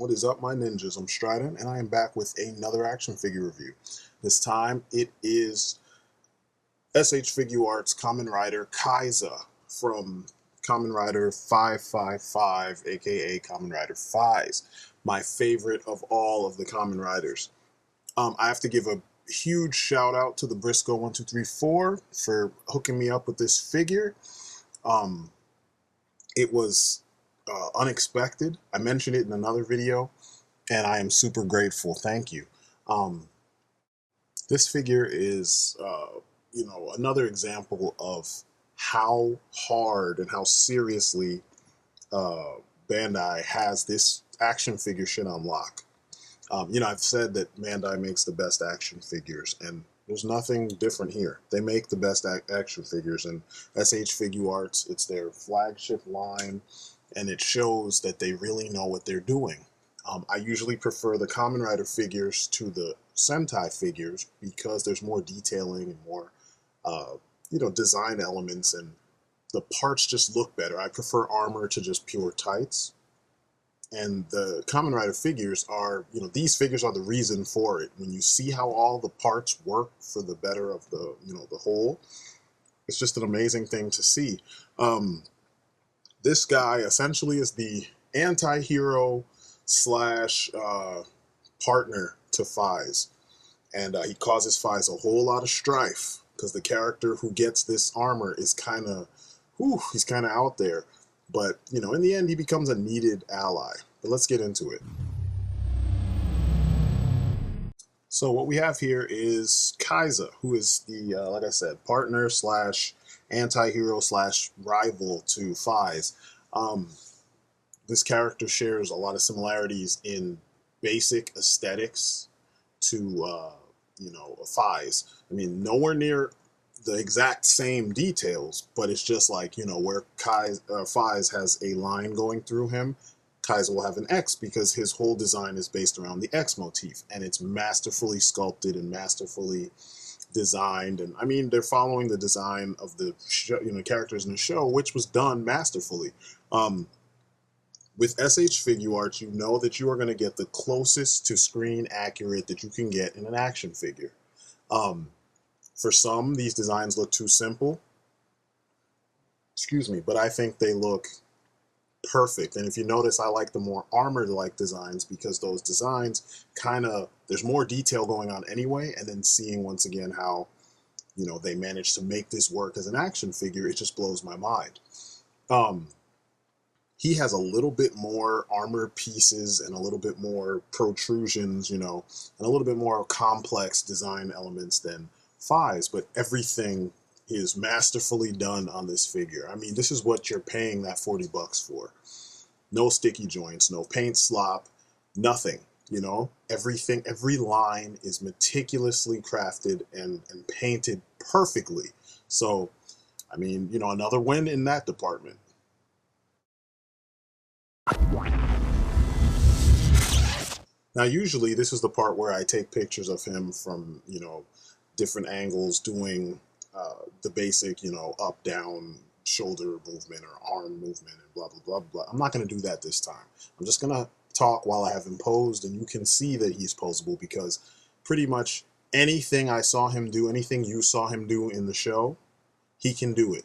What is up, my ninjas? I'm Strydent, and I am back with another action figure review. This time it is S.H.Figuarts Kamen Rider Kaixa from Kamen Rider 555, aka Kamen Rider FIGUARTS, my favorite of all of the Kamen Riders. I have to give a huge shout out to the Briscoe 1234 for hooking me up with this figure. It was unexpected. I mentioned it in another video, and I am super grateful. Thank you. This figure is, another example of how hard and how seriously Bandai has this action figure shit on lock. I've said that Bandai makes the best action figures, and there's nothing different here. They make the best action figures, and S.H.Figuarts, it's their flagship line, and it shows that they really know what they're doing. I usually prefer the Kamen Rider figures to the Sentai figures because there's more detailing and more, design elements, and the parts just look better. I prefer armor to just pure tights. And the Kamen Rider figures are, these figures are the reason for it. When you see how all the parts work for the better of the, the whole, it's just an amazing thing to see. This guy essentially is the anti-hero slash partner to FIGUARTS, and he causes FIGUARTS a whole lot of strife because the character who gets this armor is he's kind of out there, but in the end he becomes a needed ally. But let's get into it. So what we have here is Kaixa, who is the like I said, partner slash anti-hero slash rival to FIGUARTS. This character shares a lot of similarities in basic aesthetics to, FIGUARTS. I mean, nowhere near the exact same details, but it's just like, where FIGUARTS has a line going through him, Kaixa will have an X because his whole design is based around the X motif, and it's masterfully sculpted and masterfully designed. And I mean, they're following the design of the show, characters in the show, which was done masterfully. With S.H.Figuarts, you know that you are going to get the closest to screen accurate that you can get in an action figure. For some, these designs look too simple. Excuse me, but I think they look perfect. And if you notice, I like the more armor-like designs because those designs there's more detail going on anyway, and then seeing once again how, they managed to make this work as an action figure, it just blows my mind. He has a little bit more armor pieces and a little bit more protrusions, and a little bit more complex design elements than FIGUARTS, but everything is masterfully done on this figure. I mean, this is what you're paying that $40 for. No sticky joints, no paint slop, nothing, everything, every line is meticulously crafted and painted perfectly. So, I mean, another win in that department. Now, usually this is the part where I take pictures of him from, different angles, doing the basic, up, down, shoulder movement or arm movement and blah, blah, blah, blah. I'm not going to do that this time. I'm just going to talk while I have him posed, and you can see that he's posable because pretty much anything I saw him do, anything you saw him do in the show, he can do it.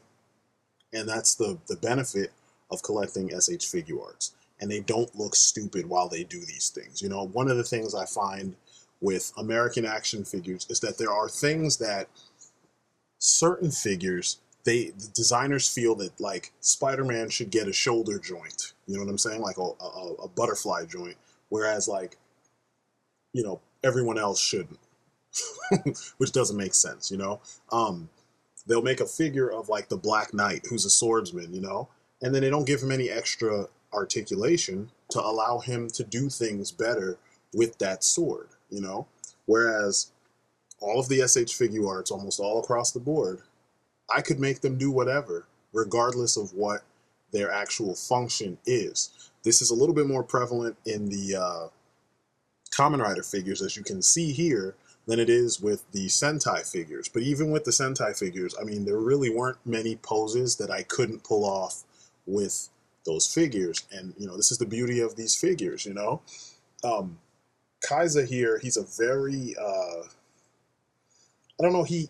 And that's the benefit of collecting S.H.Figuarts. And they don't look stupid while they do these things. One of the things I find with American action figures is that there are things that certain figures, the designers feel that, like, Spider-Man should get a shoulder joint. You know what I'm saying? Like a butterfly joint. Whereas, like, everyone else shouldn't. Which doesn't make sense, They'll make a figure of, like, the Black Knight, who's a swordsman, and then they don't give him any extra articulation to allow him to do things better with that sword, Whereas all of the S.H.Figuarts, almost all across the board, I could make them do whatever, regardless of what their actual function is. This is a little bit more prevalent in the Kamen Rider figures, as you can see here, than it is with the Sentai figures. But even with the Sentai figures, I mean, there really weren't many poses that I couldn't pull off with those figures. And, this is the beauty of these figures, Kaixa here, he's a very I don't know, he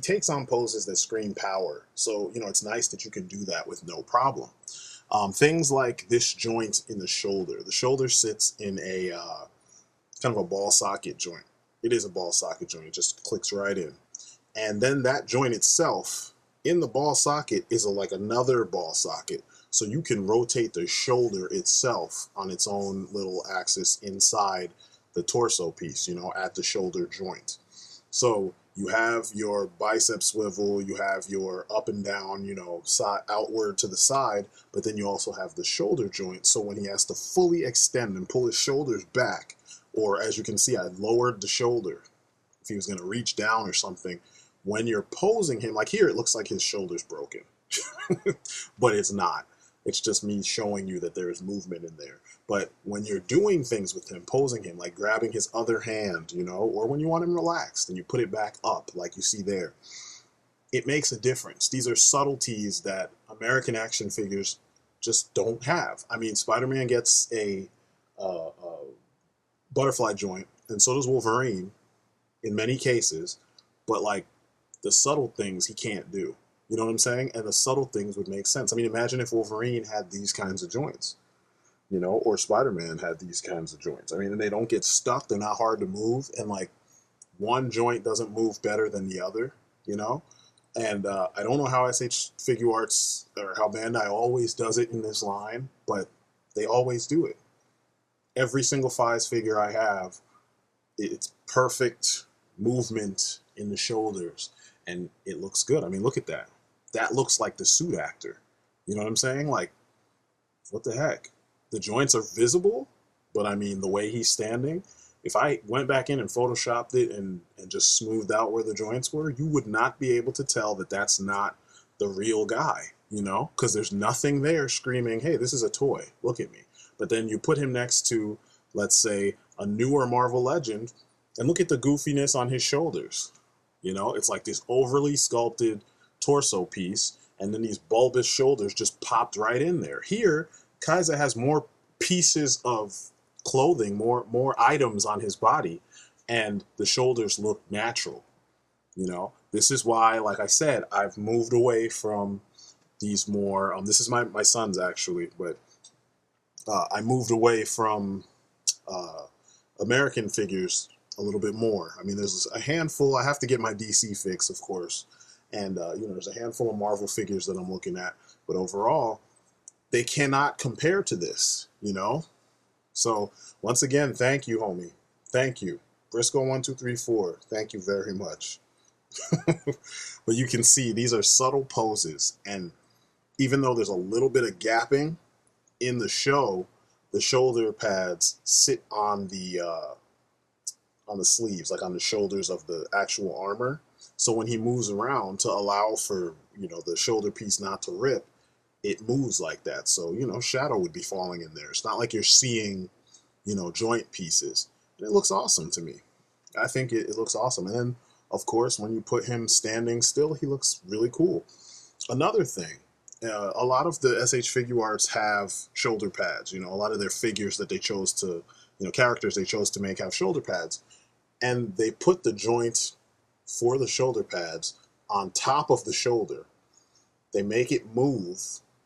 takes on poses that scream power. So, you know, it's nice that you can do that with no problem. Things like this joint in the shoulder. The shoulder sits in a kind of a ball socket joint. It is a ball socket joint. It just clicks right in. And then that joint itself in the ball socket is like another ball socket. So you can rotate the shoulder itself on its own little axis inside the torso piece, you know, at the shoulder joint. So you have your bicep swivel, you have your up and down, you know, side, outward to the side, but then you also have the shoulder joint. So when he has to fully extend and pull his shoulders back, or as you can see, I lowered the shoulder. If he was going to reach down or something, when you're posing him, like here, it looks like his shoulder's broken, but it's not. It's just me showing you that there is movement in there. But when you're doing things with him, posing him, like grabbing his other hand, you know, or when you want him relaxed and you put it back up like you see there, it makes a difference. These are subtleties that American action figures just don't have. I mean, Spider-Man gets a butterfly joint, and so does Wolverine in many cases, but like the subtle things he can't do. You know what I'm saying? And the subtle things would make sense. I mean, imagine if Wolverine had these kinds of joints, you know, or Spider-Man had these kinds of joints. I mean, and they don't get stuck. They're not hard to move. And like one joint doesn't move better than the other, you know? And I don't know how S.H.Figuarts or how Bandai always does it in this line, but they always do it. Every single Fives figure I have, it's perfect movement in the shoulders, and it looks good. I mean, look at that. That looks like the suit actor. You know what I'm saying? Like, what the heck? The joints are visible, but I mean, the way he's standing, if I went back in and photoshopped it and just smoothed out where the joints were, you would not be able to tell that that's not the real guy, you know? Because there's nothing there screaming, hey, this is a toy. Look at me. But then you put him next to, let's say, a newer Marvel Legend, and look at the goofiness on his shoulders. You know, it's like this overly sculpted torso piece, and then these bulbous shoulders just popped right in there. Here, Kaixa has more pieces of clothing, more items on his body, and the shoulders look natural. You know, this is why, like I said, I've moved away from these more, this is my son's actually, but I moved away from American figures a little bit more. I mean, there's a handful. I have to get my DC fix, of course, and you know, there's a handful of Marvel figures that I'm looking at. But overall, they cannot compare to this. You know, so once again, thank you, homie. Thank you, Briscoe1234. Thank you very much. But you can see these are subtle poses, and even though there's a little bit of gapping in the show, the shoulder pads sit on the sleeves, like on the shoulders of the actual armor. So when he moves around to allow for, you know, the shoulder piece not to rip, it moves like that. So, you know, shadow would be falling in there. It's not like you're seeing, you know, joint pieces. And it looks awesome to me. I think it looks awesome. And then, of course, when you put him standing still, he looks really cool. Another thing, a lot of the S.H.Figuarts have shoulder pads. You know, a lot of their figures that they chose to, you know, characters they chose to make have shoulder pads. And they put the joint for the shoulder pads on top of the shoulder. They make it move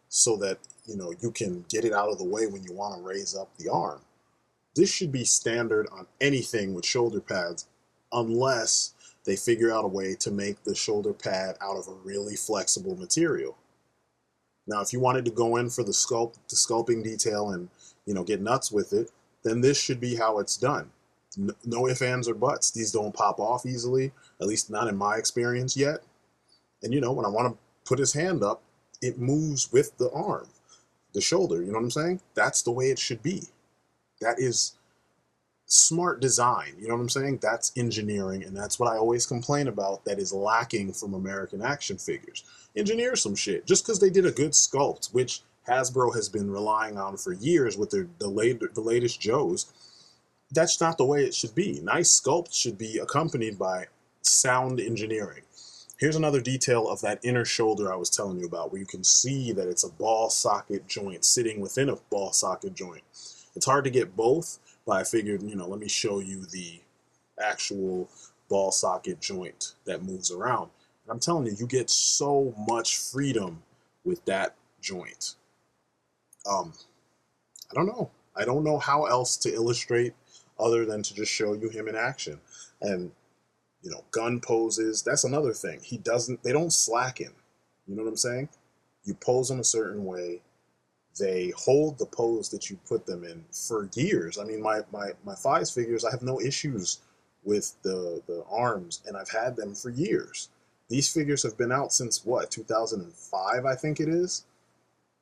so that, you know, you can get it out of the way when you want to raise up the arm. This should be standard on anything with shoulder pads, unless they figure out a way to make the shoulder pad out of a really flexible material. Now, if you wanted to go in for the sculpting detail and, you know, get nuts with it, then this should be how it's done. No ifs, ands, or buts. These don't pop off easily, at least not in my experience yet. And, you know, when I want to put his hand up, it moves with the arm, the shoulder, you know what I'm saying? That's the way it should be. That is smart design, you know what I'm saying? That's engineering, and that's what I always complain about that is lacking from American action figures. Engineer some shit. Just because they did a good sculpt, which Hasbro has been relying on for years with the latest Joes, that's not the way it should be. Nice sculpt should be accompanied by sound engineering. Here's another detail of that inner shoulder I was telling you about, where you can see that it's a ball socket joint sitting within a ball socket joint. It's hard to get both, But I figured, you know, let me show you the actual ball socket joint that moves around. And I'm telling you, you get so much freedom with that joint. Um, I don't know. I don't know how else to illustrate other than to just show you him in action. And, you know, gun poses, that's another thing. They don't slacken. You know what I'm saying? You pose them a certain way. They hold the pose that you put them in for years. I mean, my Fives figures, I have no issues with the arms, and I've had them for years. These figures have been out since what, 2005, I think it is?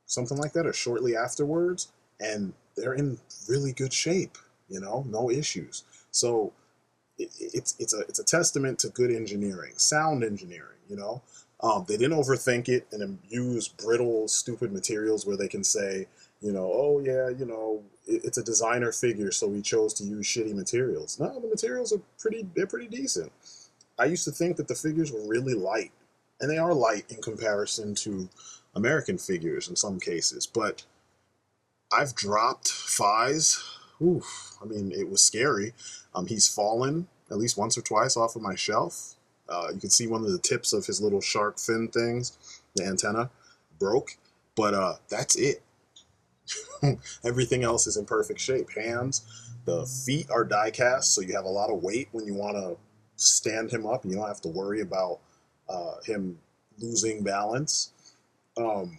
Something like that, or shortly afterwards, and they're in really good shape, you know, no issues. So it's a testament to good engineering, sound engineering, you know. They didn't overthink it and use brittle, stupid materials where they can say, you know, oh yeah, you know, it's a designer figure, so we chose to use shitty materials. No, the materials are they're pretty decent. I used to think that the figures were really light, and they are light in comparison to American figures in some cases, but I've dropped Fies. Oof, I mean, it was scary. He's fallen at least once or twice off of my shelf. You can see one of the tips of his little shark fin things, the antenna, broke. But that's it. Everything else is in perfect shape. Hands, the feet are die cast, so you have a lot of weight when you want to stand him up, and you don't have to worry about him losing balance. Um,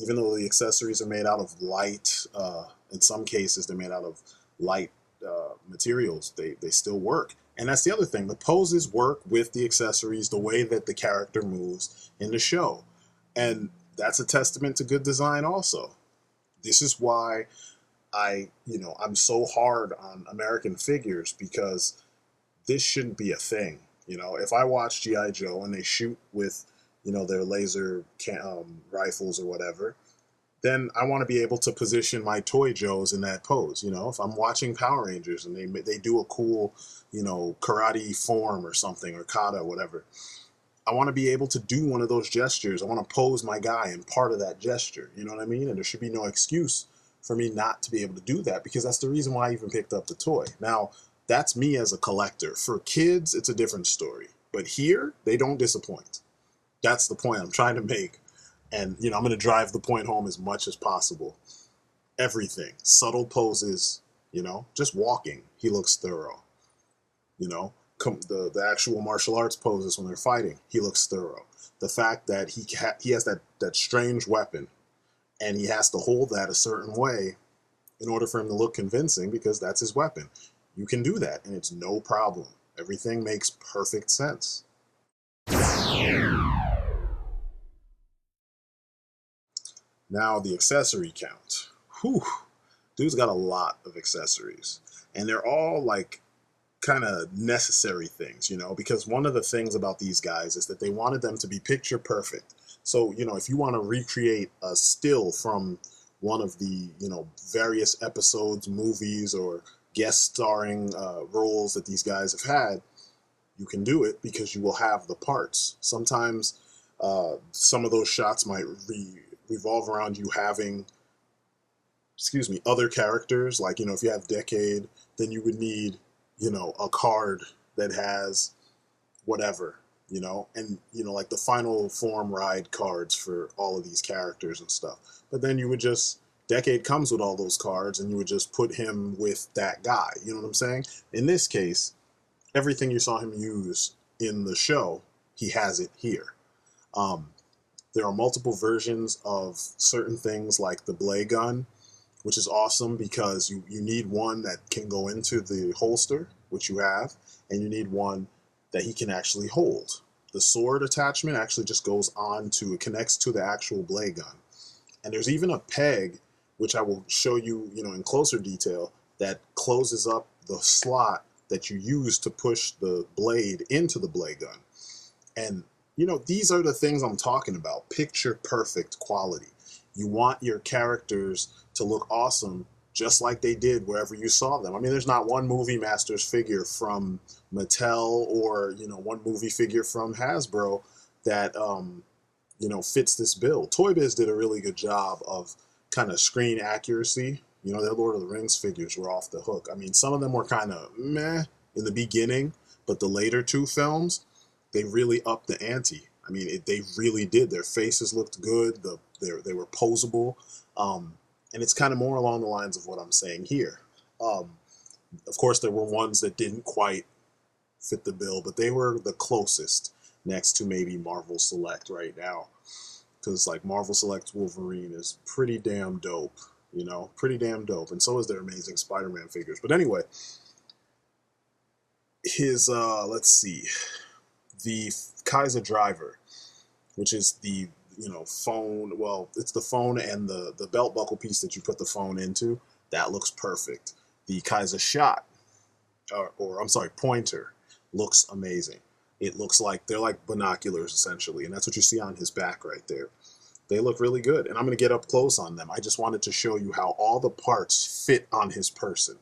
Even though the accessories are made out of light, in some cases they're made out of light materials, they still work. And that's the other thing. The poses work with the accessories, the way that the character moves in the show. And that's a testament to good design also. This is why I'm so hard on American figures, because this shouldn't be a thing. You know, if I watch G.I. Joe and they shoot with, you know, their laser rifles or whatever, then I want to be able to position my toy Joes in that pose. You know, if I'm watching Power Rangers and they do a cool, you know, karate form or something, or kata, whatever, I want to be able to do one of those gestures. I want to pose my guy in part of that gesture. You know what I mean? And there should be no excuse for me not to be able to do that, because that's the reason why I even picked up the toy. Now, that's me as a collector. For kids, it's a different story. But here, they don't disappoint. That's the point I'm trying to make. And, you know, I'm going to drive the point home as much as possible. Everything. Subtle poses, you know, just walking, he looks thorough. You know, the actual martial arts poses when they're fighting, he looks thorough. The fact that he has that strange weapon, and he has to hold that a certain way in order for him to look convincing, because that's his weapon. You can do that, and it's no problem. Everything makes perfect sense. Now, the accessory count. Whew. Dude's got a lot of accessories. And they're all like kind of necessary things, you know, because one of the things about these guys is that they wanted them to be picture perfect. So, you know, if you want to recreate a still from one of the, you know, various episodes, movies, or guest starring roles that these guys have had, you can do it because you will have the parts. Sometimes some of those shots might revolve around you having, other characters. Like, you know, if you have Decade, then you would need, you know, a card that has whatever, you know, and, you know, like the final form ride cards for all of these characters and stuff. But then you would just, Decade comes with all those cards, and you would just put him with that guy. You know what I'm saying? In this case, everything you saw him use in the show, he has it here. There are multiple versions of certain things, like the Blade gun, which is awesome because you need one that can go into the holster, which you have, and you need one that he can actually hold. The sword attachment actually just goes on to, it connects to the actual blade gun. And there's even a peg, which I will show you, you know, in closer detail, that closes up the slot that you use to push the blade into the blade gun. And, you know, these are the things I'm talking about. Picture perfect quality. You want your characters to look awesome just like they did wherever you saw them. I mean, there's not one Movie Masters figure from Mattel, or, you know, one movie figure from Hasbro that, you know, fits this bill. Toy Biz did a really good job of kind of screen accuracy, You know, their Lord of the Rings figures were off the hook. I mean, some of them were kind of meh in the beginning, but the later two films, they really upped the ante. I mean, they really did. Their faces looked good. They were posable. And it's kind of more along the lines of what I'm saying here. Of course, there were ones that didn't quite fit the bill, but they were the closest next to maybe Marvel Select right now. Because, like, Marvel Select Wolverine is pretty damn dope, you know? Pretty damn dope. And so is their Amazing Spider-Man figures. But anyway, his, let's see, the Kaixa driver, which is the, you know, phone, well, it's the phone and the belt buckle piece that you put the phone into. That looks perfect. The Kaixa shot, or I'm sorry, pointer, looks amazing. It looks like they're like binoculars, essentially, and that's what you see on his back right there. They look really good, and I'm going to get up close on them. I just wanted to show you how all the parts fit on his person.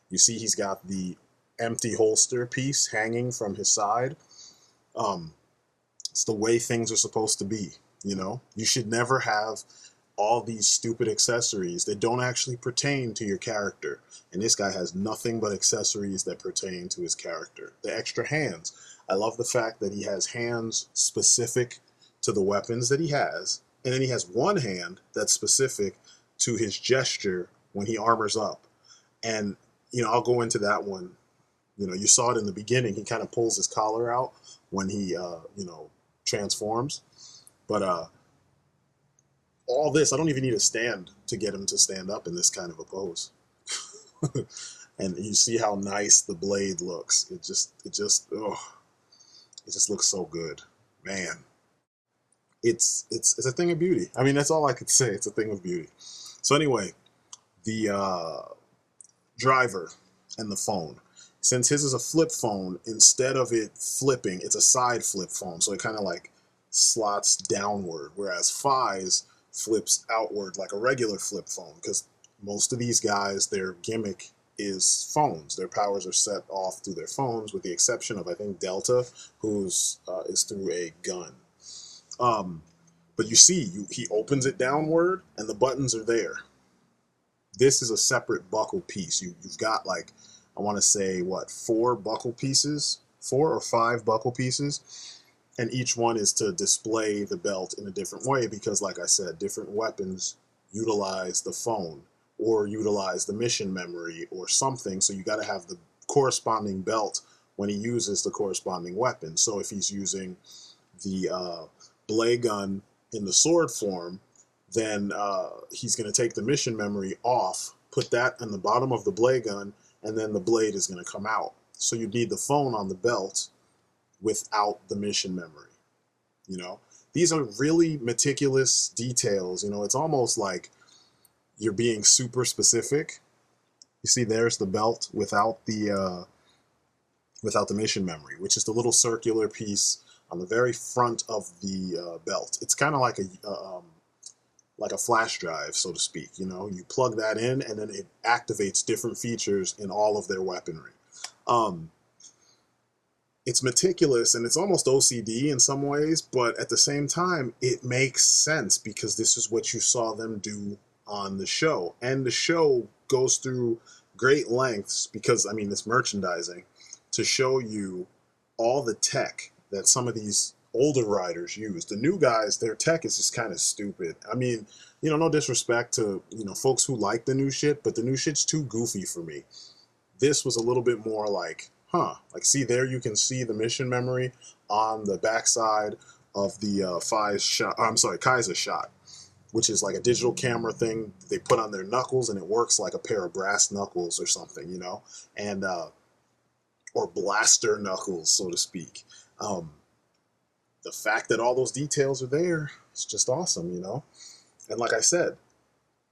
You see he's got the empty holster piece hanging from his side. It's the way things are supposed to be, you know? You should never have all these stupid accessories that don't actually pertain to your character. And this guy has nothing but accessories that pertain to his character. The extra hands. I love the fact that he has hands specific to the weapons that he has, and then he has one hand that's specific to his gesture when he armors up. And, you know, I'll go into that one. You know, you saw it in the beginning. He kind of pulls his collar out when he, you know, transforms. But all this, I don't even need a stand to get him to stand up in this kind of a pose. And you see how nice the blade looks. It just looks so good, man. It's a thing of beauty. I mean, that's all I could say. It's a thing of beauty. So anyway, the driver and the phone. Since his is a flip phone, instead of it flipping, it's a side flip phone. So it kind of like slots downward, whereas Fi's flips outward like a regular flip phone, because most of these guys, their gimmick is phones. Their powers are set off through their phones, with the exception of, I think, Delta, who's is through a gun. But you see, he opens it downward, and the buttons are there. This is a separate buckle piece. You've got, like, I want to say, what, 4 buckle pieces? 4 or 5 buckle pieces? And each one is to display the belt in a different way because, like I said, different weapons utilize the phone or utilize the mission memory or something. So you got to have the corresponding belt when he uses the corresponding weapon. So if he's using the blade gun in the sword form, then he's going to take the mission memory off, put that on the bottom of the blade gun, and then the blade is going to come out. So you need the phone on the belt without the mission memory. You know, these are really meticulous details. You know, it's almost like you're being super specific. You see, there's the belt without the mission memory, which is the little circular piece on the very front of the belt. It's kind of like a flash drive, so to speak. You know, you plug that in, and then it activates different features in all of their weaponry. It's meticulous and it's almost OCD in some ways, but at the same time, it makes sense because this is what you saw them do on the show. And the show goes through great lengths because, I mean, it's merchandising to show you all the tech that some of these older riders use. The new guys, their tech is just kind of stupid. I mean, you know, no disrespect to, you know, folks who like the new shit, but the new shit's too goofy for me. This was a little bit more like, huh, like, see there, you can see the mission memory on the backside of the Kaixa shot, which is like a digital camera thing they put on their knuckles, and it works like a pair of brass knuckles or something, you know, and or blaster knuckles, so to speak. The fact that all those details are there, it's just awesome, you know. And like I said,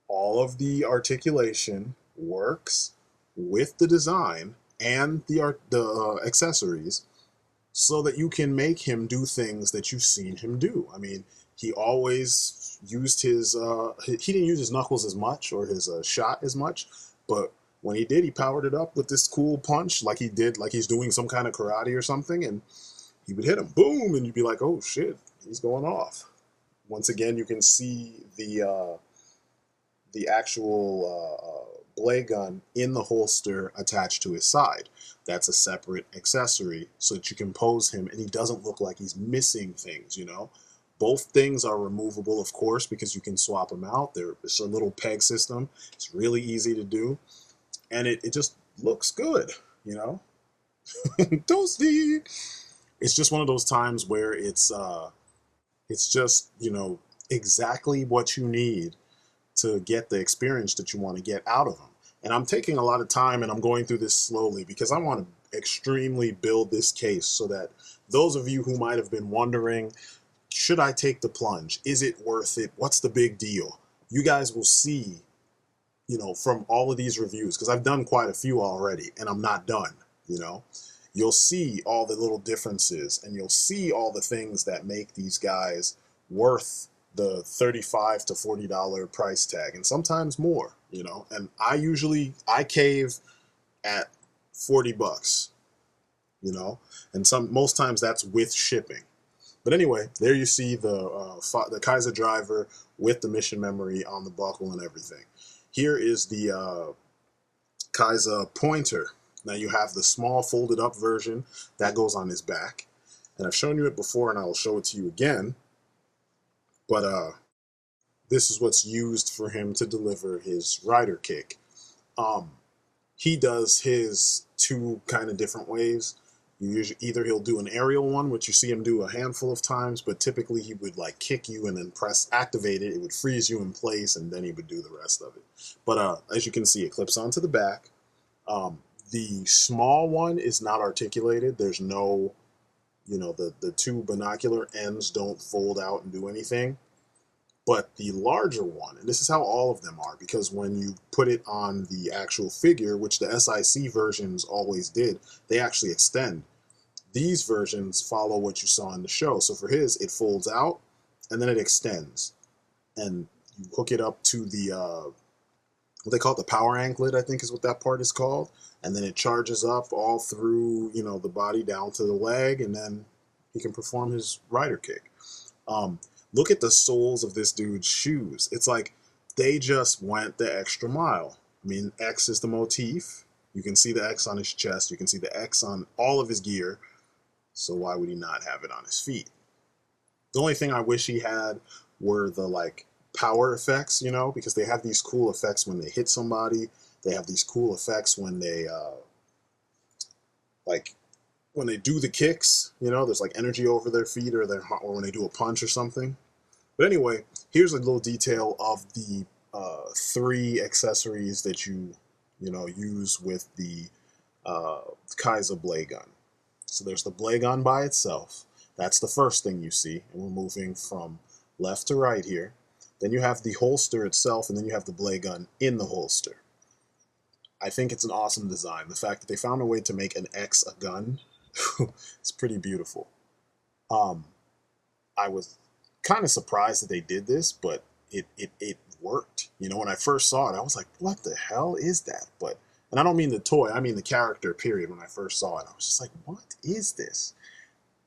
all of the articulation works with the design and the accessories so that you can make him do things that you've seen him do. I mean, he always used his, he didn't use his knuckles as much or his shot as much, but when he did, he powered it up with this cool punch like he did, like he's doing some kind of karate or something, and he would hit him, boom, and you'd be like, oh shit, he's going off. Once again, you can see the the actual blade gun in the holster attached to his side. That's a separate accessory so that you can pose him and he doesn't look like he's missing things, you know. Both things are removable, of course, because you can swap them out. It's a little peg system. It's really easy to do, and it just looks good, you know. Toasty. It's just one of those times where it's just, you know, exactly what you need to get the experience that you want to get out of them. And I'm taking a lot of time and I'm going through this slowly because I want to extremely build this case so that those of you who might have been wondering, should I take the plunge? Is it worth it? What's the big deal? You guys will see, you know, from all of these reviews, because I've done quite a few already and I'm not done, you know. You'll see all the little differences and you'll see all the things that make these guys worth the $35 to $40 price tag, and sometimes more, you know. And I cave at 40 bucks, you know, and most times that's with shipping. But anyway, there you see the Kaixa driver with the mission memory on the buckle and everything. Here is the Kaixa pointer. Now you have the small folded up version that goes on his back, and I've shown you it before and I will show it to you again. But this is what's used for him to deliver his rider kick. He does his two kind of different ways. Either he'll do an aerial one, which you see him do a handful of times, but typically he would like kick you and then press activate it. It would freeze you in place, and then he would do the rest of it. But as you can see, it clips onto the back. The small one is not articulated. There's no, you know, the two binocular ends don't fold out and do anything. But the larger one, and this is how all of them are, because when you put it on the actual figure, which the SIC versions always did, they actually extend. These versions follow what you saw in the show. So for his, it folds out and then it extends. And you hook it up to the, what they call it, the power anklet, I think is what that part is called. And then it charges up all through, you know, the body down to the leg, and then he can perform his rider kick. Look at the soles of this dude's shoes. It's like they just went the extra mile. I mean, X is the motif. You can see the X on his chest. You can see the X on all of his gear. So why would he not have it on his feet? The only thing I wish he had were the like power effects, you know, because they have these cool effects when they hit somebody. They have these cool effects when they like when they do the kicks, you know, there's like energy over their feet, or when they do a punch or something. But anyway, here's a little detail of the 3 accessories that you know, use with the Kaixa blade gun. So there's the blade gun by itself. That's the first thing you see, and we're moving from left to right here. Then you have the holster itself, and then you have the blade gun in the holster. I think it's an awesome design. The fact that they found a way to make an X a gun, it's pretty beautiful. I was kind of surprised that they did this, but it worked. You know, when I first saw it, I was like, what the hell is that? But, and I don't mean the toy, I mean the character, period. When I first saw it, I was just like, what is this?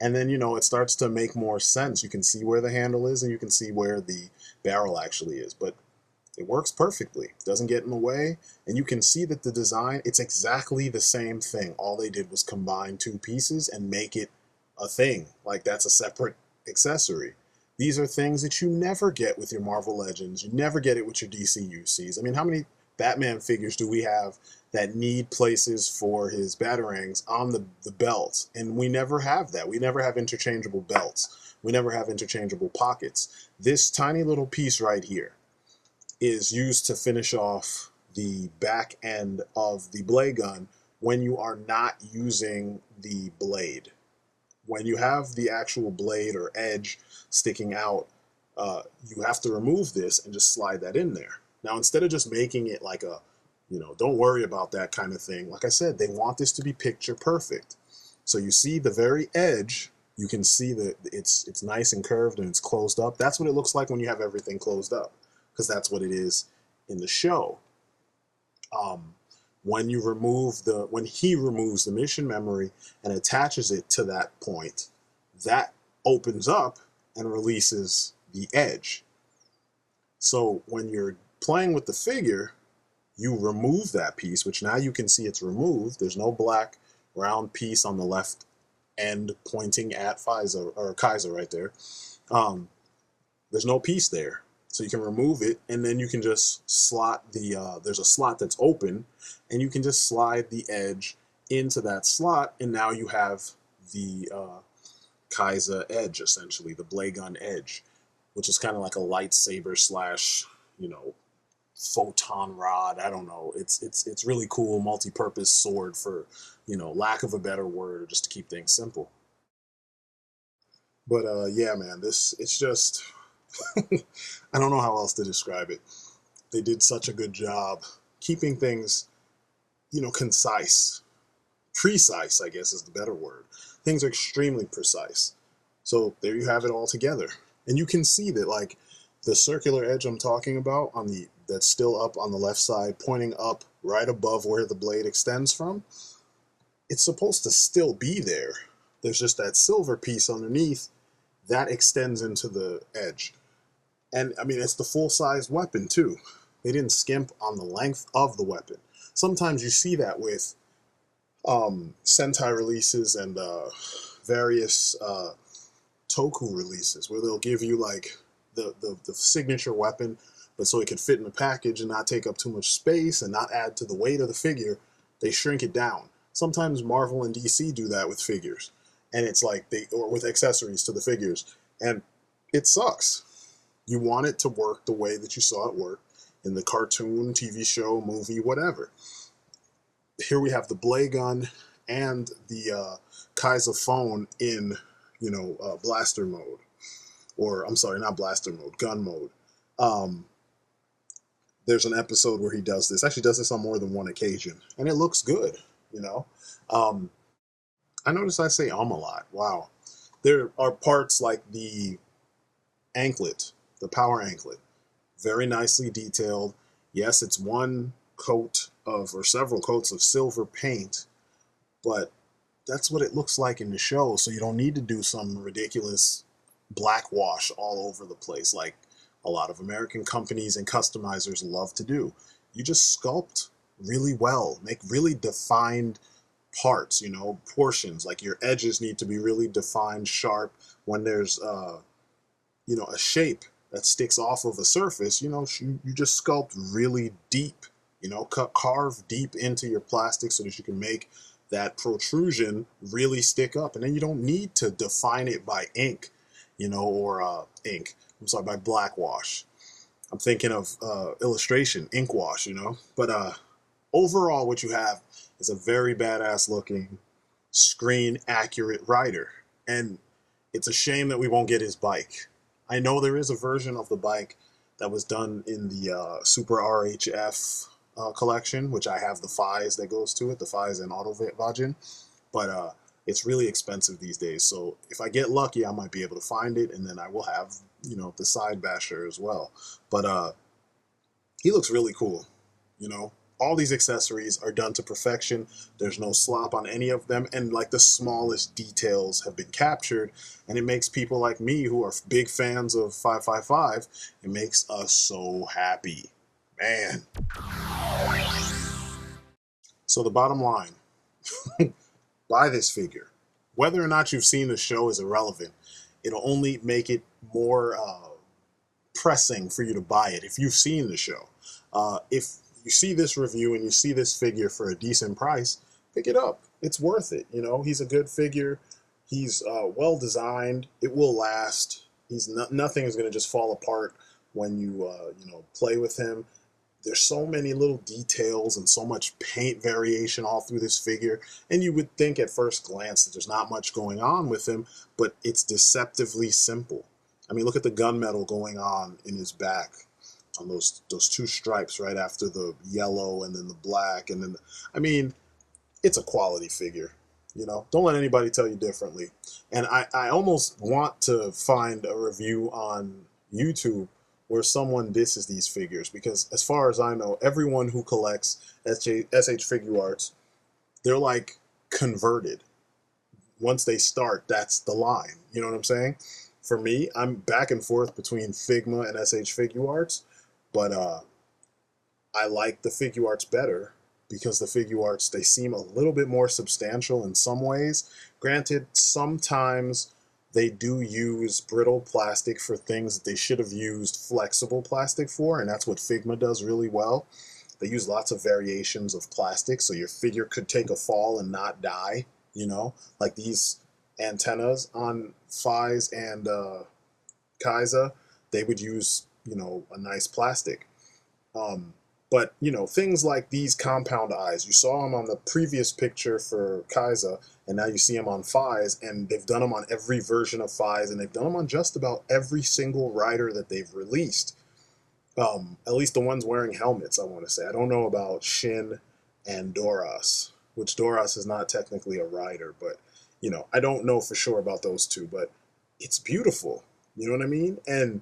And then, you know, it starts to make more sense. You can see where the handle is, and you can see where the barrel actually is. But it works perfectly. It doesn't get in the way. And you can see that the design, it's exactly the same thing. All they did was combine 2 pieces and make it a thing. Like, that's a separate accessory. These are things that you never get with your Marvel Legends. You never get it with your DC UCs. I mean, how many Batman figures do we have that need places for his batarangs on the belt? And we never have that. We never have interchangeable belts. We never have interchangeable pockets. This tiny little piece right here is used to finish off the back end of the blade gun when you are not using the blade. When you have the actual blade or edge sticking out, you have to remove this and just slide that in there. Now, instead of just making it like a, you know, don't worry about that kind of thing, like I said, they want this to be picture perfect. So you see the very edge, you can see that it's nice and curved and it's closed up. That's what it looks like when you have everything closed up, because that's what it is in the show. When he removes the mission memory and attaches it to that point, that opens up and releases the edge. So when you're playing with the figure, you remove that piece, which now you can see it's removed. There's no black round piece on the left end pointing at Pfizer or Kaiser right there. There's no piece there. So you can remove it, and then you can just slot the, there's a slot that's open, and you can just slide the edge into that slot, and now you have the Kaisa edge, essentially, the blade gun edge, which is kind of like a lightsaber slash, you know, photon rod. I don't know. It's really cool, multi-purpose sword for, you know, lack of a better word, or just to keep things simple. But yeah, man, it's just I don't know how else to describe it. They did such a good job keeping things, you know, concise. Precise, I guess, is the better word. Things are extremely precise. So there you have it all together. And you can see that, like, the circular edge I'm talking about on the that's still up on the left side, pointing up right above where the blade extends from, it's supposed to still be there. There's just that silver piece underneath that extends into the edge. And I mean, it's the full-size weapon too. They didn't skimp on the length of the weapon. Sometimes you see that with Sentai releases and various Toku releases, where they'll give you like the signature weapon, but so it could fit in the package and not take up too much space and not add to the weight of the figure, they shrink it down. Sometimes Marvel and DC do that with figures, and it's like or with accessories to the figures, and it sucks. You want it to work the way that you saw it work in the cartoon, TV show, movie, whatever. Here we have the blade gun and the Kaisa phone in, you know, blaster mode. Or, I'm sorry, not blaster mode, gun mode. There's an episode where he does this. Actually does this on more than one occasion. And it looks good, you know. I notice I say a lot. Wow. There are parts like the anklet, the power anklet. Very nicely detailed. Yes, it's one coat of, or several coats of silver paint, but that's what it looks like in the show, so you don't need to do some ridiculous black wash all over the place like a lot of American companies and customizers love to do. You just sculpt really well, make really defined parts, you know, portions, like your edges need to be really defined, sharp. When there's you know, a shape that sticks off of a surface, you know, you just sculpt really deep, you know, carve deep into your plastic so that you can make that protrusion really stick up. And then you don't need to define it by ink, you know, or by black wash. I'm thinking of illustration, ink wash, you know. But overall, what you have is a very badass looking, screen accurate rider. And it's a shame that we won't get his bike. I know there is a version of the bike that was done in the Super RHF collection, which I have the FIs that goes to it, the FIs and Autovagin, but it's really expensive these days. So if I get lucky, I might be able to find it, and then I will have, you know, the side basher as well. But he looks really cool, you know. All these accessories are done to perfection. There's no slop on any of them, and like the smallest details have been captured, and it makes people like me who are big fans of 555, it makes us so happy, man. So the bottom line, buy this figure. Whether or not you've seen the show is irrelevant. It'll only make it more pressing for you to buy it if you've seen the show. If you see this review and you see this figure for a decent price, pick it up. It's worth it. You know, he's a good figure. He's well designed. It will last. Nothing is going to just fall apart when you you know, play with him. There's so many little details and so much paint variation all through this figure, and you would think at first glance that there's not much going on with him, but it's deceptively simple. I mean, look at the gunmetal going on in his back on those two stripes right after the yellow and then the black, and then I mean, it's a quality figure. You know, don't let anybody tell you differently. And I almost want to find a review on YouTube where someone disses these figures, because as far as I know, everyone who collects S.H.Figuarts, they're like converted. Once they start, that's the line. You know what I'm saying? For me, I'm back and forth between Figma and S.H.Figuarts, but I like the Figuarts better because the Figuarts, they seem a little bit more substantial in some ways. Granted, sometimes they do use brittle plastic for things that they should have used flexible plastic for, and that's what Figma does really well. They use lots of variations of plastic, so your figure could take a fall and not die, you know, like these antennas on FIs and Kaixa, they would use, you know, a nice plastic. Um, but, you know, things like these compound eyes, you saw them on the previous picture for Kaixa, and now you see them on FIs, and they've done them on every version of FIs, and they've done them on just about every single rider that they've released. At least the ones wearing helmets, I want to say. I don't know about Shin and Doras, which Doras is not technically a rider, but, you know, I don't know for sure about those two, but it's beautiful. You know what I mean? And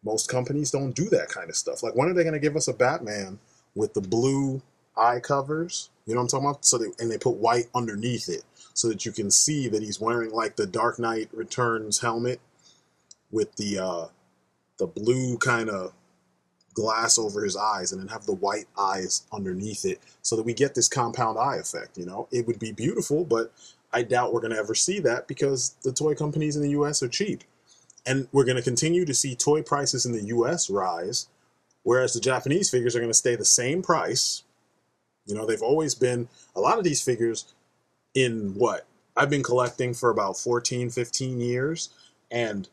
most companies don't do that kind of stuff. Like, when are they going to give us a Batman with the blue eye covers? You know what I'm talking about? So and they put white underneath it so that you can see that he's wearing like the Dark Knight Returns helmet with the blue kind of glass over his eyes, and then have the white eyes underneath it so that we get this compound eye effect. You know, it would be beautiful, but I doubt we're going to ever see that because the toy companies in the US are cheap. And we're going to continue to see toy prices in the US rise, whereas the Japanese figures are going to stay the same price. You know, they've always been, a lot of these figures in what? I've been collecting for about 14, 15 years, and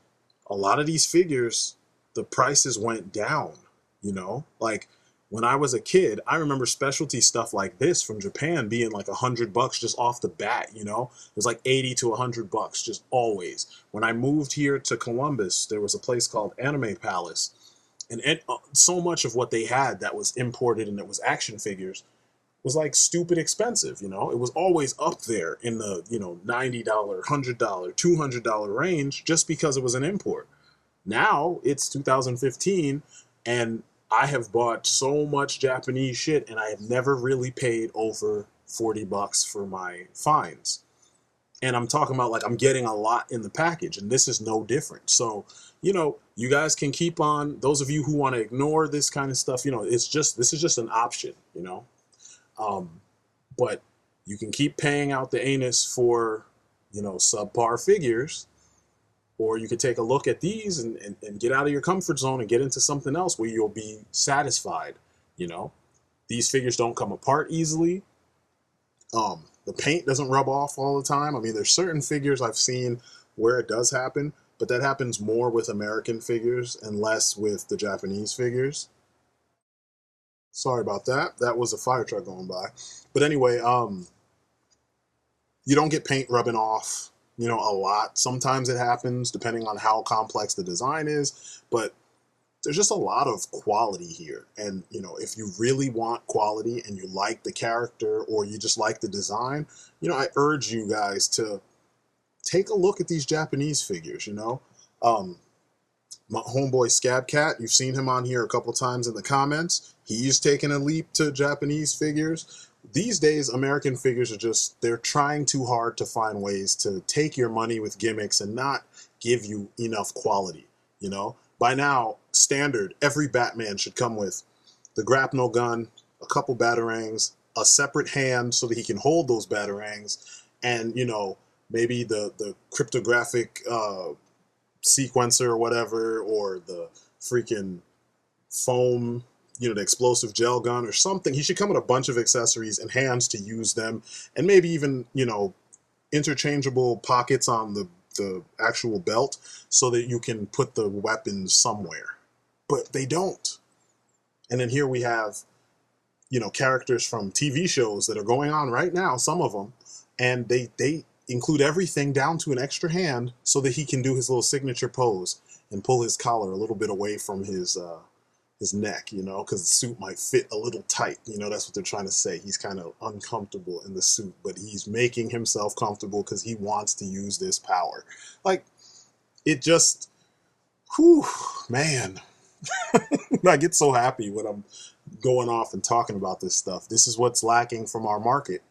a lot of these figures, the prices went down, you know? Like, when I was a kid, I remember specialty stuff like this from Japan being like $100 just off the bat, you know? It was like 80 to $100 just always. When I moved here to Columbus, there was a place called Anime Palace, and so much of what they had that was imported and that was action figures was like stupid expensive, you know? It was always up there in the, you know, $90, $100, $200 range just because it was an import. Now it's 2015, and I have bought so much Japanese shit, and I have never really paid over $40 for my finds. And I'm talking about, like, I'm getting a lot in the package, and this is no different. So, you know, you guys can keep on, those of you who want to ignore this kind of stuff, you know, it's just, this is just an option, you know. But you can keep paying out the anus for, you know, subpar figures, or you could take a look at these and get out of your comfort zone and get into something else where you'll be satisfied. You know, these figures don't come apart easily. The paint doesn't rub off all the time. I mean, there's certain figures I've seen where it does happen, but that happens more with American figures and less with the Japanese figures. Sorry about that. That was a fire truck going by. But anyway, you don't get paint rubbing off, you know, a lot. Sometimes it happens depending on how complex the design is, but there's just a lot of quality here. And, you know, if you really want quality and you like the character or you just like the design, you know, I urge you guys to take a look at these Japanese figures, you know. My homeboy Scab Cat, you've seen him on here a couple times in the comments. He's taken a leap to Japanese figures. These days, American figures are just, they're trying too hard to find ways to take your money with gimmicks and not give you enough quality, you know? By now, standard, every Batman should come with the grapnel gun, a couple batarangs, a separate hand so that he can hold those batarangs, and, you know, maybe the cryptographic sequencer or whatever, or the freaking foam, you know, the explosive gel gun or something. He should come with a bunch of accessories and hands to use them, and maybe even, you know, interchangeable pockets on the actual belt so that you can put the weapons somewhere. But they don't. And then here we have, you know, characters from TV shows that are going on right now, some of them, and they include everything down to an extra hand so that he can do his little signature pose and pull his collar a little bit away from his neck, you know, because the suit might fit a little tight. You know, that's what they're trying to say. He's kind of uncomfortable in the suit, but he's making himself comfortable because he wants to use this power. Like, it just, whew, man. I get so happy when I'm going off and talking about this stuff. This is what's lacking from our market,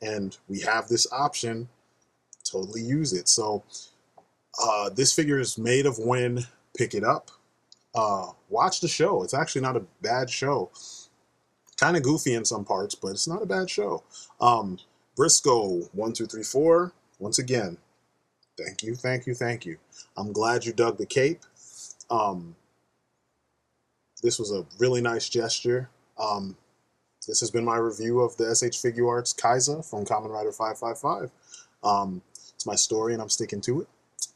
and we have this option. Totally use it. So this figure is made of when. Pick it up. Watch the show. It's actually not a bad show. Kind of goofy in some parts, but it's not a bad show. Briscoe 1234. Once again, thank you, thank you, thank you. I'm glad you dug the cape. This was a really nice gesture. This has been my review of the S.H.Figuarts Kaixa from Kamen Rider 555. It's my story, and I'm sticking to it.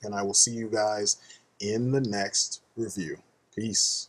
And I will see you guys in the next review. Peace.